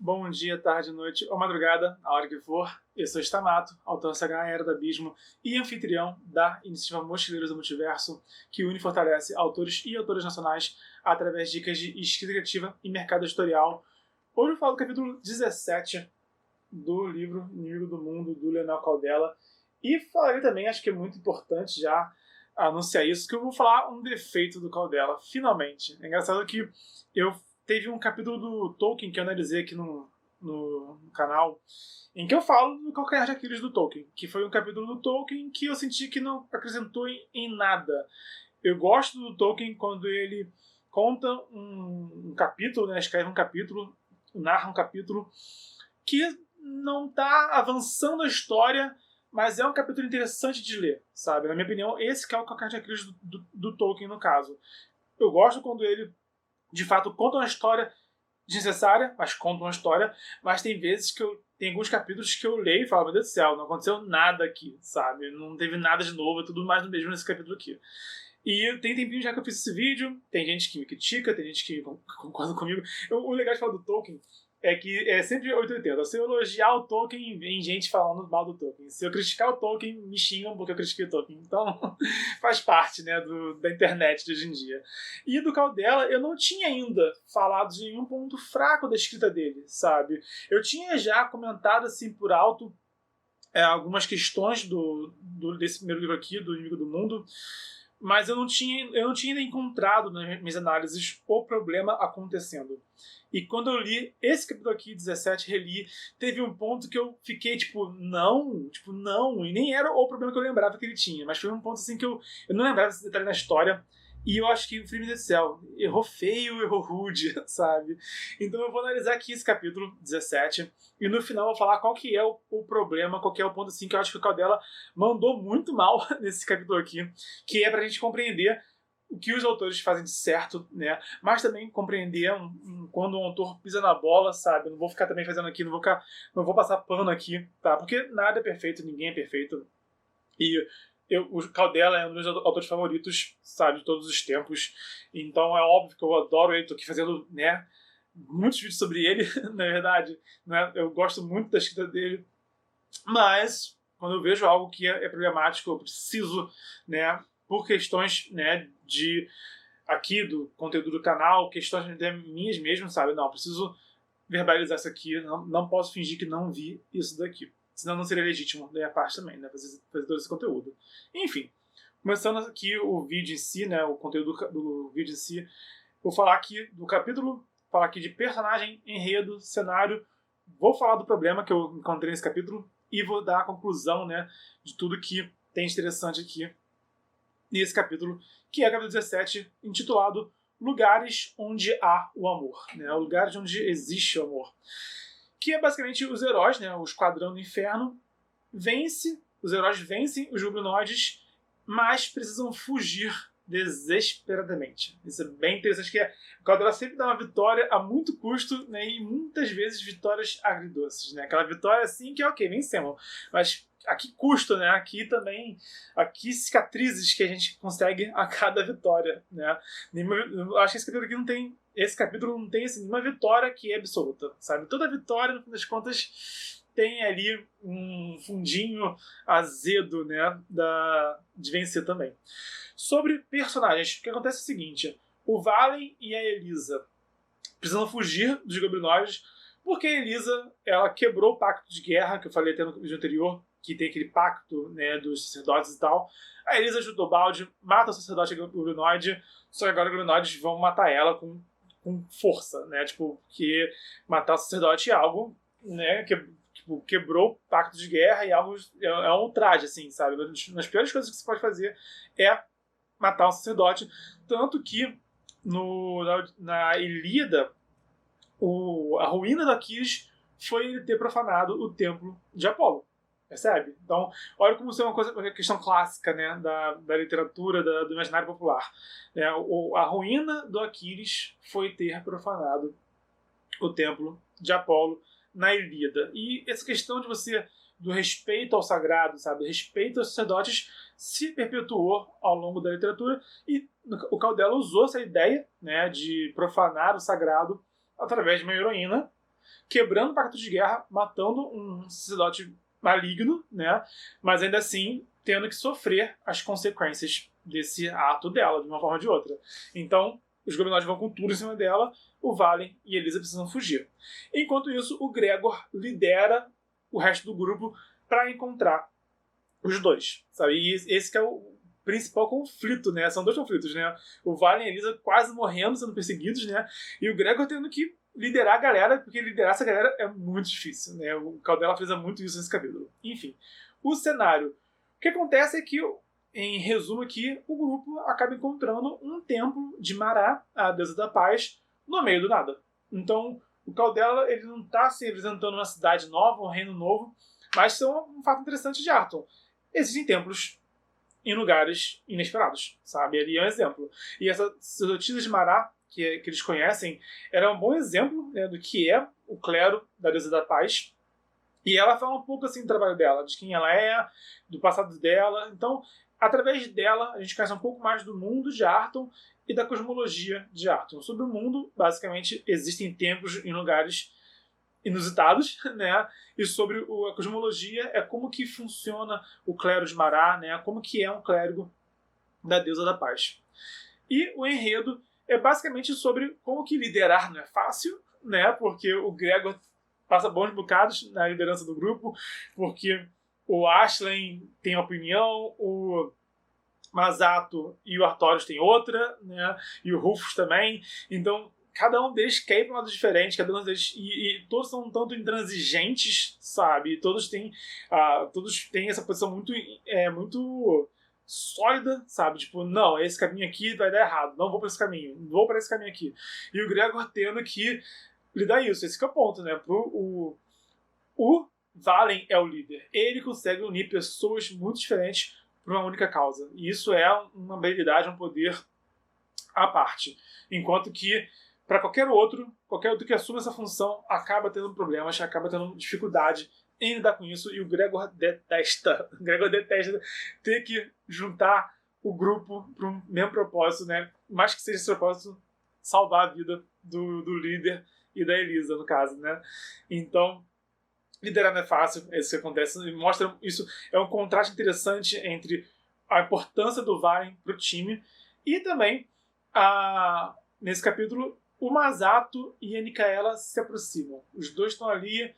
bom dia, tarde, noite ou madrugada, a hora que for. Eu sou Stamato, autor da Era do Abismo e anfitrião da iniciativa Mochileiros do Multiverso, que une e fortalece autores e autoras nacionais através de dicas de escrita criativa e mercado editorial. Hoje eu falo do capítulo 17 do livro Inimigo do Mundo, do Leonel Caldela, e falarei também, acho que é muito importante já anunciar isso, que eu vou falar um defeito do Caldela, finalmente. É engraçado que eu teve um capítulo do Tolkien que eu analisei aqui no canal, em que eu falo do calcanhar de Aquiles do Tolkien, que foi um capítulo do Tolkien que eu senti que não acrescentou em nada. Eu gosto do Tolkien quando ele conta um capítulo, né, escreve um capítulo, narra um capítulo que não está avançando a história, mas é um capítulo interessante de ler, sabe? Na minha opinião, esse que é o calcanhar de Aquiles do Tolkien, no caso. Eu gosto quando ele de fato conta uma história desnecessária, mas conta uma história, mas tem vezes que tem alguns capítulos que eu leio e falo, meu Deus do céu, não aconteceu nada aqui, sabe? Não teve nada de novo, é tudo mais do mesmo nesse capítulo aqui. E tem tempinho já que eu fiz esse vídeo, tem gente que me critica, tem gente que concorda comigo. O legal de falar do Tolkien é que é sempre 880. Se eu elogiar o Tolkien, vem gente falando mal do Tolkien. Se eu criticar o Tolkien, me xingam porque eu critiquei o Tolkien. Então, faz parte, né, da internet de hoje em dia. E do Caldela, eu não tinha ainda falado de nenhum ponto fraco da escrita dele, sabe? Eu tinha já comentado, assim, por alto, algumas questões desse primeiro livro aqui, do Inimigo do Mundo, mas eu não tinha ainda encontrado nas minhas análises o problema acontecendo. E quando eu li esse capítulo aqui, 17, reli, teve um ponto que eu fiquei não, e nem era o problema que eu lembrava que ele tinha, mas foi um ponto assim que eu não lembrava desse detalhe na história, e eu acho que o Felipe do Céu errou feio, errou rude, sabe? Então eu vou analisar aqui esse capítulo 17, e no final eu vou falar qual que é o problema, qual que é o ponto assim que eu acho que o Caldela mandou muito mal nesse capítulo aqui, que é pra gente compreender o que os autores fazem de certo, né? Mas também compreender quando um autor pisa na bola, sabe? Eu não vou ficar também fazendo aqui, não vou passar pano aqui, tá? Porque nada é perfeito, ninguém é perfeito. E o Caldela é um dos meus autores favoritos, sabe, de todos os tempos. Então é óbvio que eu adoro ele, tô aqui fazendo, né, muitos vídeos sobre ele, na verdade. Né? Eu gosto muito da escrita dele. Mas, quando eu vejo algo que é problemático, eu preciso, né, por questões, né, aqui do conteúdo do canal, questões minhas mesmo, sabe? Não, preciso verbalizar isso aqui, não posso fingir que não vi isso daqui. Senão não seria legítimo da minha parte também, né, fazer todo esse conteúdo. Enfim, começando aqui o vídeo em si, né, o conteúdo do vídeo em si, vou falar aqui do capítulo, falar aqui de personagem, enredo, cenário, vou falar do problema que eu encontrei nesse capítulo e vou dar a conclusão, né, de tudo que tem interessante aqui nesse capítulo, que é o capítulo 17, intitulado Lugares onde há o amor, né? Lugares onde existe o amor. Que é basicamente os heróis, né? O Esquadrão do Inferno os heróis vencem os goblinoides, mas precisam fugir desesperadamente. Isso é bem interessante, que o Caldela sempre dá uma vitória a muito custo, né? E muitas vezes vitórias agridoces, né? Aquela vitória assim que, ok, vencemos, mas a que custo, né? Aqui cicatrizes que a gente consegue a cada vitória, né? Eu acho que esse capítulo não tem assim, nenhuma vitória que é absoluta, sabe? Toda vitória, no fim das contas, tem ali um fundinho azedo, né? De vencer também. Sobre personagens, o que acontece é o seguinte: o Valen e a Elisa precisam fugir dos goblinoides porque a Elisa, ela quebrou o pacto de guerra, que eu falei até no vídeo anterior, que tem aquele pacto, né, dos sacerdotes e tal. A Elisa ajuda o Balde, mata o sacerdote goblinoide, só que agora os goblinoides vão matar ela com força, né? Que matar o sacerdote é algo, né, que quebrou o pacto de guerra e algo é um ultraje, assim, sabe? Uma das piores coisas que você pode fazer é matar um sacerdote. Tanto que na Ilíada, a ruína do Aquiles foi ele ter profanado o templo de Apolo. Percebe? Então, olha como isso é uma questão clássica, né, da literatura, do imaginário popular. A ruína do Aquiles foi ter profanado o templo de Apolo na Ilíada. E essa questão do respeito ao sagrado, sabe, respeito aos sacerdotes, se perpetuou ao longo da literatura, e o Caldela usou essa ideia, né, de profanar o sagrado através de uma heroína, quebrando o pacto de guerra, matando um sacerdote maligno, né? Mas ainda assim tendo que sofrer as consequências desse ato dela, de uma forma ou de outra. Então, os Goblinoides vão com tudo em cima dela, o Valen e Elisa precisam fugir. Enquanto isso, o Gregor lidera o resto do grupo para encontrar os dois, sabe? E esse que é o principal conflito, né? São dois conflitos, né? O Valen e a Elisa quase morrendo, sendo perseguidos, né? E o Gregor tendo que liderar a galera, porque liderar essa galera é muito difícil, né? O Caldela frisa muito isso nesse capítulo. Enfim, o cenário. O que acontece é que, em resumo aqui, o grupo acaba encontrando um templo de Mará, a deusa da paz, no meio do nada. Então, o Caldela ele não está se representando uma cidade nova, um reino novo, mas são um fato interessante de Arton. Existem templos em lugares inesperados, sabe? Ali é um exemplo. E essa sacerdotisa de Mará, que eles conhecem, era um bom exemplo, né, do que é o clero da deusa da paz. E ela fala um pouco assim do trabalho dela, de quem ela é, do passado dela. Então, através dela, a gente conhece um pouco mais do mundo de Arton e da cosmologia de Arton. Sobre o mundo, basicamente, existem templos em lugares inusitados, né? E sobre a cosmologia é como que funciona o clero de Mará, né? Como que é um clérigo da deusa da paz. E o enredo é basicamente sobre como que liderar não é fácil, né? Porque o Gregor passa bons bocados na liderança do grupo, porque o Ashley tem opinião, o Masato e o Artorius têm outra, né? E o Rufus também. Então, cada um deles quer ir para um lado diferente, cada um deles. E todos são um tanto intransigentes, sabe? Todos têm essa posição muito sólida, sabe? Tipo, não, esse caminho aqui vai dar errado, não vou para esse caminho, vou para esse caminho aqui. E o Gregor tendo que lidar isso, esse que é o ponto, né? O Valen é o líder. Ele consegue unir pessoas muito diferentes para uma única causa. E isso é uma habilidade, um poder à parte. Enquanto que, para qualquer outro que assume essa função, acaba tendo problemas, acaba tendo dificuldade em lidar com isso. E o Gregor detesta ter que juntar o grupo para um mesmo propósito, né? Mais que seja esse propósito, salvar a vida do líder e da Elisa, no caso, né? Então, liderar não é fácil, é isso que acontece. E mostra isso, é um contraste interessante entre a importância do Valen para o time e também, nesse capítulo, o Masato e a Nicaela se aproximam. Os dois estão ali,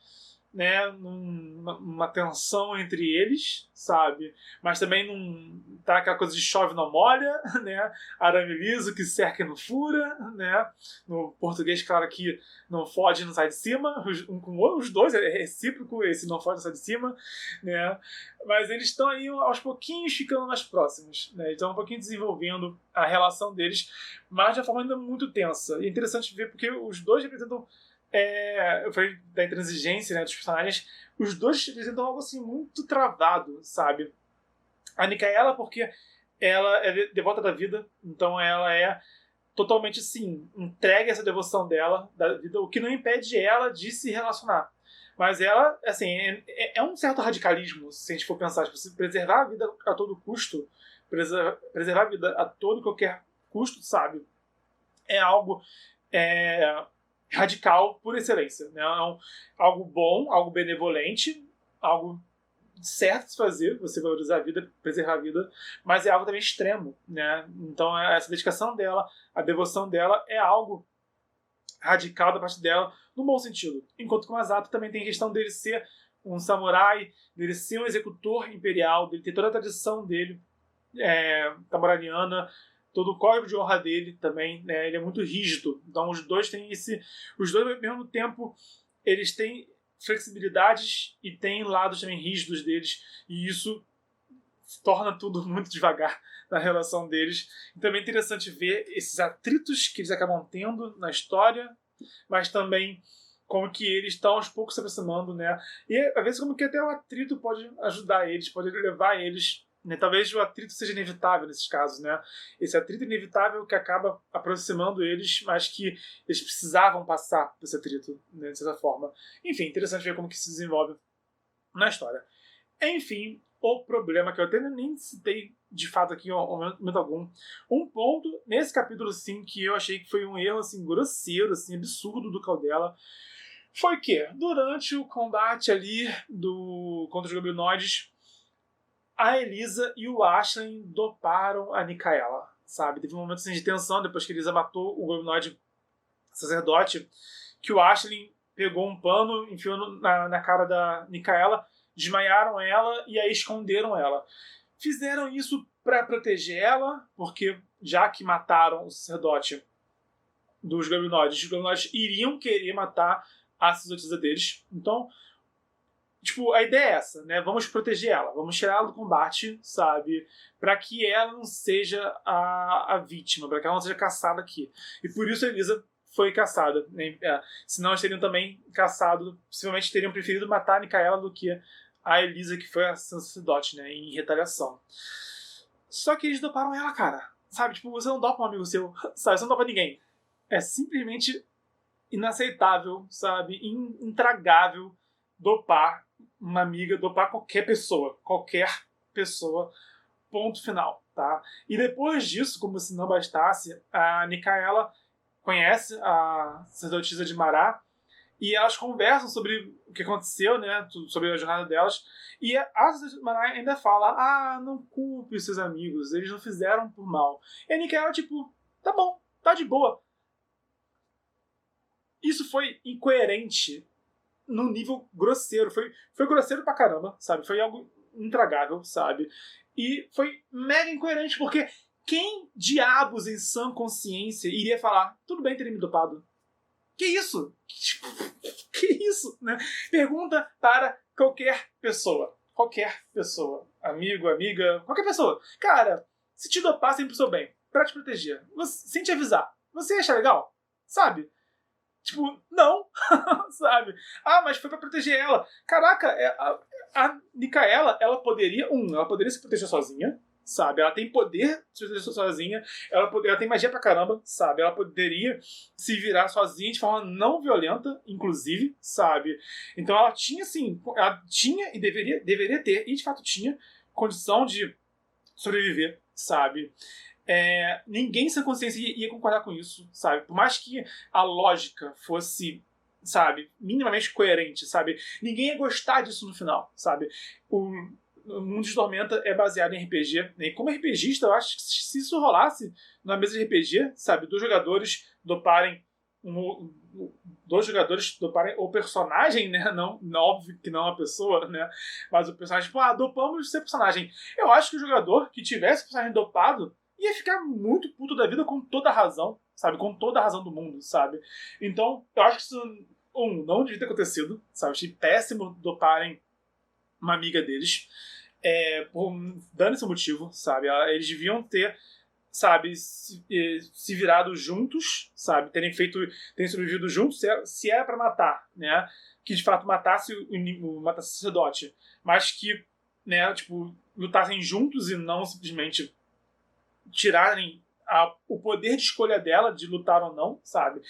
né, numa tensão entre eles, sabe? Mas também não tá aquela coisa de chove não molha, né? Arame liso que cerca e não fura, né? No português, claro que não fode e não sai de cima, um com o outro, os dois, é recíproco esse não fode e não sai de cima, né? Mas eles estão aí aos pouquinhos ficando mais próximos, né? Estão um pouquinho desenvolvendo a relação deles, mas de uma forma ainda muito tensa. E é interessante ver porque os dois representam eu falei da intransigência, né, dos personagens, os dois representam algo assim muito travado, sabe? A Nicaela, porque ela é devota da vida, então ela é totalmente assim, entregue essa devoção dela, da vida, o que não impede ela de se relacionar. Mas ela, assim, é um certo radicalismo, se a gente for pensar, tipo, se preservar a vida a todo custo, preservar a vida a todo e qualquer custo, sabe? É algo radical por excelência, né? Algo bom, algo benevolente, algo certo de se fazer, você valorizar a vida, preservar a vida, mas é algo também extremo, né? Então essa dedicação dela, a devoção dela é algo radical da parte dela, no bom sentido. Enquanto que o Masato também tem a questão dele ser um samurai, dele ser um executor imperial, dele ter toda a tradição dele tamurariana, todo o código de honra dele também, né? Ele é muito rígido. Então os dois têm os dois ao mesmo tempo, eles têm flexibilidades e têm lados também rígidos deles, e isso torna tudo muito devagar na relação deles. E também é interessante ver esses atritos que eles acabam tendo na história, mas também como que eles estão aos poucos se aproximando, né? E às vezes como que até o atrito pode ajudar eles, pode levar eles, né? Talvez o atrito seja inevitável nesses casos, né? Esse atrito inevitável que acaba aproximando eles, mas que eles precisavam passar por esse atrito, né? De certa forma. Enfim, interessante ver como que se desenvolve na história. Enfim, o problema que eu até nem citei de fato aqui em momento algum. Um ponto nesse capítulo, sim, que eu achei que foi um erro assim, grosseiro, assim, absurdo do Caldela, foi que, durante o combate ali contra os goblinoides, a Elisa e o Ashley doparam a Nicaela, sabe? Teve um momento assim, de tensão depois que a Elisa matou o goblinoide sacerdote, que o Ashley pegou um pano, enfiou na cara da Nicaela, desmaiaram ela e aí esconderam ela. Fizeram isso para proteger ela, porque já que mataram o sacerdote dos goblinoides, os goblinoides iriam querer matar a sacerdotisa deles. Então, tipo, a ideia é essa, né? Vamos proteger ela, vamos tirar ela do combate, sabe? Para que ela não seja a vítima, para que ela não seja caçada aqui. E por isso a Elisa foi caçada. Né? Senão eles teriam também caçado, possivelmente teriam preferido matar a Nicaela do que a Elisa, que foi a sacerdote, né? Em retaliação. Só que eles doparam ela, cara. Sabe? Tipo, você não dopa um amigo seu, sabe? Você não dopa ninguém. É simplesmente inaceitável, sabe? Intragável dopar uma amiga, dopar qualquer pessoa. Qualquer pessoa. Ponto final, tá? E depois disso, como se não bastasse, a Nicaela conhece a sacerdotisa de Mará e elas conversam sobre o que aconteceu, né? Sobre a jornada delas. E a sacerdotisa de Mará ainda fala: não culpe os seus amigos, eles não fizeram por mal. E a Nicaela, tipo, tá bom, tá de boa. Isso foi incoerente num nível grosseiro. Foi grosseiro pra caramba, sabe? Foi algo intragável, sabe? E foi mega incoerente, porque quem diabos em sã consciência iria falar: tudo bem ter me dopado? Que isso? Que isso? Né? Pergunta para qualquer pessoa. Qualquer pessoa. Amigo, amiga, qualquer pessoa. Cara, se te dopar sempre pro seu bem, pra te proteger, sem te avisar, você acha legal? Sabe? Tipo, não, sabe? Mas foi pra proteger ela. Caraca, a Nicaela, ela poderia se proteger sozinha, sabe? Ela tem poder de se proteger sozinha, ela tem magia pra caramba, sabe? Ela poderia se virar sozinha de forma não violenta, inclusive, sabe? Então ela tinha, assim, ela tinha e deveria ter, e de fato tinha, condição de sobreviver, sabe? Ninguém sem consciência ia concordar com isso, sabe? Por mais que a lógica fosse, sabe, minimamente coerente, sabe? Ninguém ia gostar disso no final, sabe? O Mundo de Tormenta é baseado em RPG, né? E como RPGista, eu acho que se isso rolasse numa mesa de RPG, sabe? Dois jogadores doparem o personagem, né? Não, óbvio que não a pessoa, né? Mas o personagem, tipo, dopamos ser personagem. Eu acho que o jogador que tivesse o personagem dopado ia ficar muito puto da vida com toda a razão, sabe? Com toda a razão do mundo, sabe? Então, eu acho que isso, não devia ter acontecido, sabe? Achei péssimo doparem uma amiga deles, por dando esse motivo, sabe? Eles deviam ter, sabe, se virado juntos, sabe? Terem sobrevivido juntos, se era pra matar, né? Que de fato matasse o sacerdote, mas que, né, tipo, lutassem juntos e não simplesmente tirarem o poder de escolha dela de lutar ou não, sabe?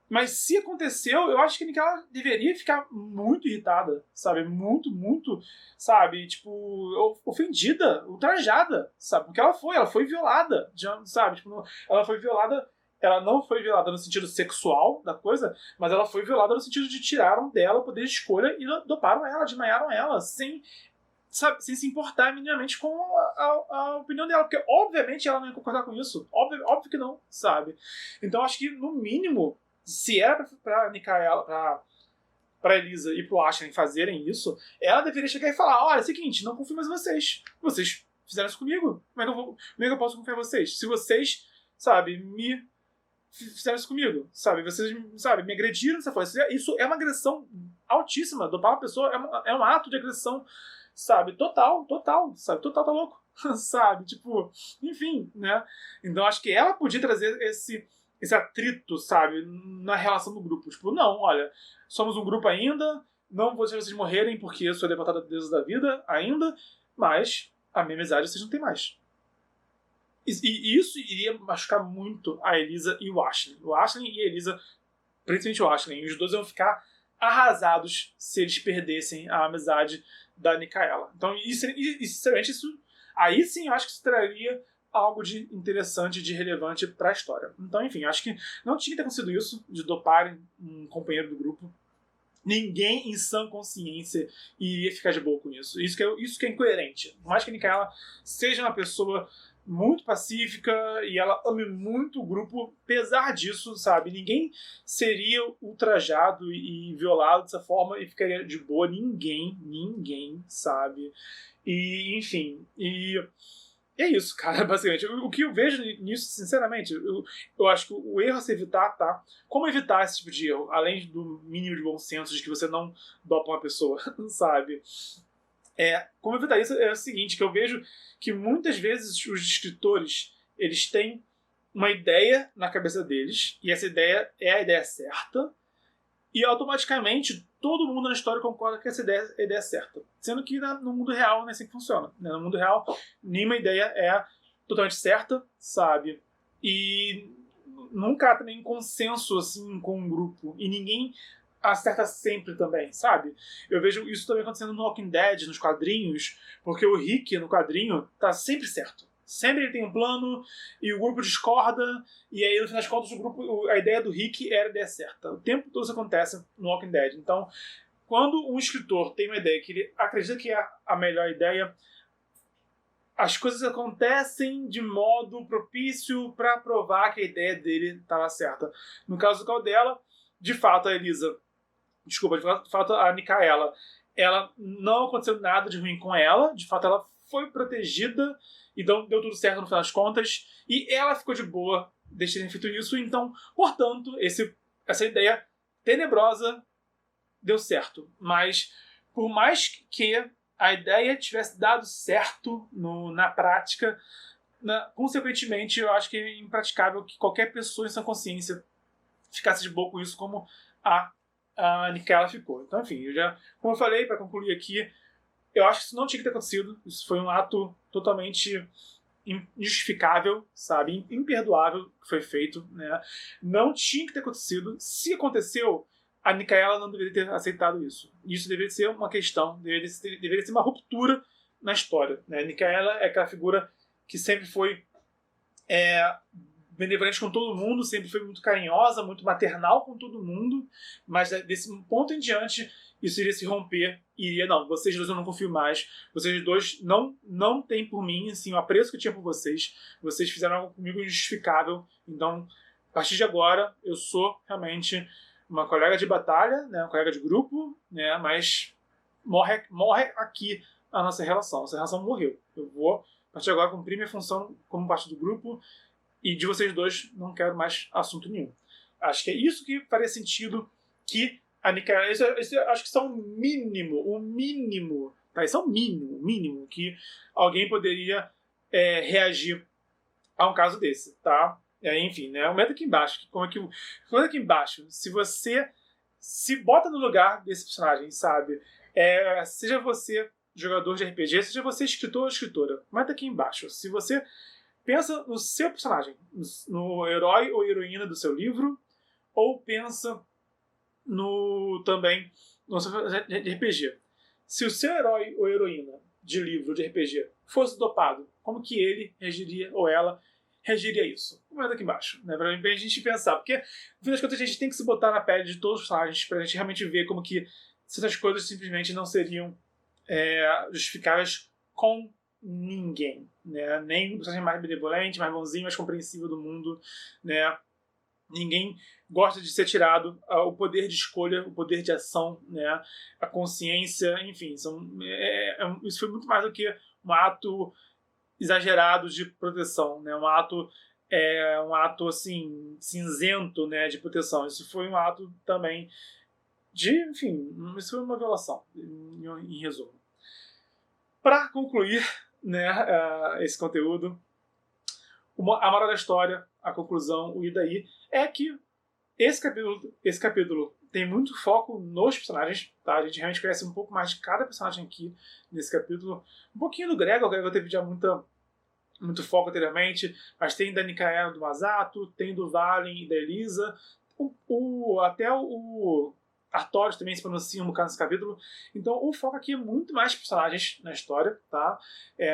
Mas se aconteceu, eu acho que a Nicaela deveria ficar muito irritada, sabe? Muito, muito, sabe? Tipo, ofendida, ultrajada, sabe? Porque ela foi violada, sabe? Tipo, ela foi violada, ela não foi violada no sentido sexual da coisa, mas ela foi violada no sentido de tiraram dela o poder de escolha e doparam ela, desmaiaram ela, sem se importar minimamente com a opinião dela, porque obviamente ela não ia concordar com isso, óbvio que não, sabe? Então acho que no mínimo, se era pra Nicaela, pra Elisa e pro Ashley fazerem isso, ela deveria chegar e falar: olha, é o seguinte, não confio mais em vocês fizeram isso comigo, como é que eu posso confiar em vocês? Se vocês, sabe, me fizeram isso comigo, sabe? Vocês, sabe, me agrediram dessa forma. Isso é uma agressão altíssima. Dopar uma pessoa é um ato de agressão, sabe? Total, sabe? Total, tá louco, sabe? Tipo, enfim, né? Então acho que ela podia trazer esse atrito, sabe? Na relação do grupo. Tipo, não, olha, somos um grupo ainda, não vou deixar vocês morrerem porque eu sou levantada do Deus da vida ainda, mas a minha amizade vocês não têm mais. E isso iria machucar muito a Elisa e o Ashley. O Ashley e a Elisa, principalmente o Ashley, os dois iam ficar arrasados se eles perdessem a amizade da Nicaela. Então, sinceramente, aí sim eu acho que isso traria algo de interessante, de relevante para a história. Então, enfim, acho que não tinha que ter acontecido isso, de doparem um companheiro do grupo. Ninguém em sã consciência iria ficar de boa com isso. Isso que é incoerente. Por mais que a Nicaela seja uma pessoa muito pacífica e ela ame muito o grupo, apesar disso, sabe? Ninguém seria ultrajado e violado dessa forma e ficaria de boa. Ninguém, sabe? E, enfim, e é isso, cara, basicamente. O que eu vejo nisso, sinceramente, eu acho que o erro a se evitar, tá? Como evitar esse tipo de erro? Além do mínimo de bom senso de que você não dopa uma pessoa, sabe? Como evitar isso é o seguinte, que eu vejo que muitas vezes os escritores, eles têm uma ideia na cabeça deles, e essa ideia é a ideia certa, e automaticamente todo mundo na história concorda que essa ideia é a ideia certa. Sendo que no mundo real não é assim que funciona. No mundo real, nenhuma ideia é totalmente certa, sabe? E nunca há também consenso assim com um grupo. E ninguém acerta sempre também, sabe? Eu vejo isso também acontecendo no Walking Dead, nos quadrinhos, porque o Rick, no quadrinho, tá sempre certo. Sempre ele tem um plano e o grupo discorda, e aí no final das contas a ideia do Rick era a ideia certa. O tempo todo isso acontece no Walking Dead. Então, quando um escritor tem uma ideia que ele acredita que é a melhor ideia, as coisas acontecem de modo propício para provar que a ideia dele estava certa. No caso do Caldela, de fato de fato a Nicaela, ela não aconteceu nada de ruim com ela, de fato ela foi protegida e deu tudo certo no final das contas, e ela ficou de boa de terem feito isso, então, portanto, essa ideia tenebrosa deu certo. Mas, por mais que a ideia tivesse dado certo na prática, consequentemente, eu acho que é impraticável que qualquer pessoa em sua consciência ficasse de boa com isso, como a Nicaela ficou. Então, enfim, como eu falei, para concluir aqui, eu acho que isso não tinha que ter acontecido. Isso foi um ato totalmente injustificável, sabe? Imperdoável que foi feito, né? Não tinha que ter acontecido. Se aconteceu, a Nicaela não deveria ter aceitado isso. Isso deveria ser uma questão, deveria ser uma ruptura na história, né? A Nicaela é aquela figura que sempre foi benevolente com todo mundo, sempre foi muito carinhosa, muito maternal com todo mundo, mas desse ponto em diante isso iria se romper e iria, não, vocês dois eu não confio mais, vocês dois não têm por mim assim, o apreço que eu tinha por vocês fizeram algo comigo injustificável, então a partir de agora eu sou realmente uma colega de batalha, né, uma colega de grupo, né, mas morre aqui a nossa relação morreu, eu vou a partir de agora cumprir minha função como parte do grupo e de vocês dois não quero mais assunto nenhum. Acho que é isso que faria sentido que a Nicaela... acho que isso é o mínimo, tá? Isso é o mínimo que alguém poderia reagir a um caso desse, tá? Enfim, né? Comenta aqui embaixo. Comenta aqui embaixo. Se você se bota no lugar desse personagem, sabe? Seja você jogador de RPG, seja você escritor ou escritora. Comenta aqui embaixo. Se você pensa no seu personagem, no herói ou heroína do seu livro, ou pensa também no seu de RPG. Se o seu herói ou heroína de livro de RPG fosse dopado, como que ele reagiria ou ela reagiria a isso? Comenta aqui embaixo, né? Pra a gente pensar, porque no fim das contas a gente tem que se botar na pele de todos os personagens pra gente realmente ver como que certas coisas simplesmente não seriam justificáveis com ninguém, né? Nem o personagem mais benevolente, mais bonzinho, mais compreensível do mundo, né? Ninguém gosta de ser tirado o poder de escolha, o poder de ação, né? A consciência, enfim, isso foi muito mais do que um ato exagerado de proteção, né? Um ato assim cinzento, né? De proteção. Isso foi um ato também enfim, isso foi uma violação, em resumo. Para concluir, né, esse conteúdo, a moral da história, a conclusão, o e daí, é que esse capítulo tem muito foco nos personagens, tá? A gente realmente conhece um pouco mais de cada personagem aqui nesse capítulo. Um pouquinho do Gregor, o Gregor teve já muito foco anteriormente, mas tem da Nicaela, do Masato, tem do Valen e da Elisa, até o Artorius também se pronuncia um bocado nesse capítulo. Então o foco aqui é muito mais personagens na história, tá?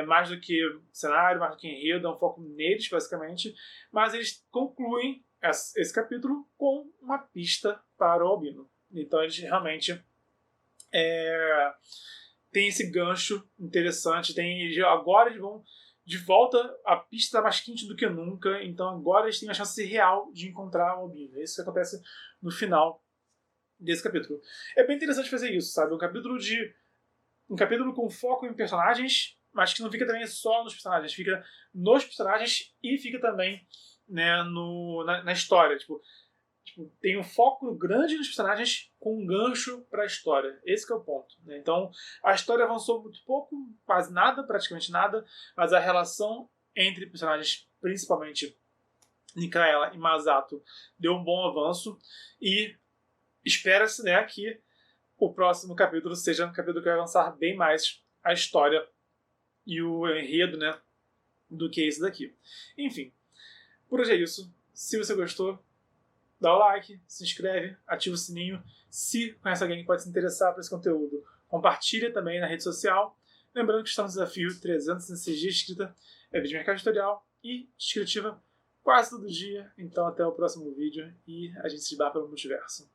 Mais do que cenário, mais do que enredo, é um foco neles, basicamente. Mas eles concluem esse capítulo com uma pista para o Albino. Então eles realmente tem esse gancho interessante. Agora eles vão de volta, a pista está mais quente do que nunca, então agora eles têm a chance real de encontrar o Albino. É isso que acontece no final desse capítulo. É bem interessante fazer isso, sabe? Um capítulo com foco em personagens, mas que não fica também só nos personagens, fica nos personagens e fica também, né, na história. Tipo, tem um foco grande nos personagens com um gancho para a história. Esse que é o ponto, né? Então, a história avançou muito pouco, quase nada, praticamente nada, mas a relação entre personagens, principalmente Mikaela e Masato, deu um bom avanço e espera-se, né, que o próximo capítulo seja um capítulo que vai avançar bem mais a história e o enredo, né, do que esse daqui. Enfim, por hoje é isso. Se você gostou, dá o like, se inscreve, ativa o sininho. Se conhece alguém que pode se interessar por esse conteúdo, compartilha também na rede social. Lembrando que estamos no desafio 306 dias de escrita, vídeo de mercado editorial e descritiva quase todo dia. Então até o próximo vídeo e a gente se dá pelo multiverso.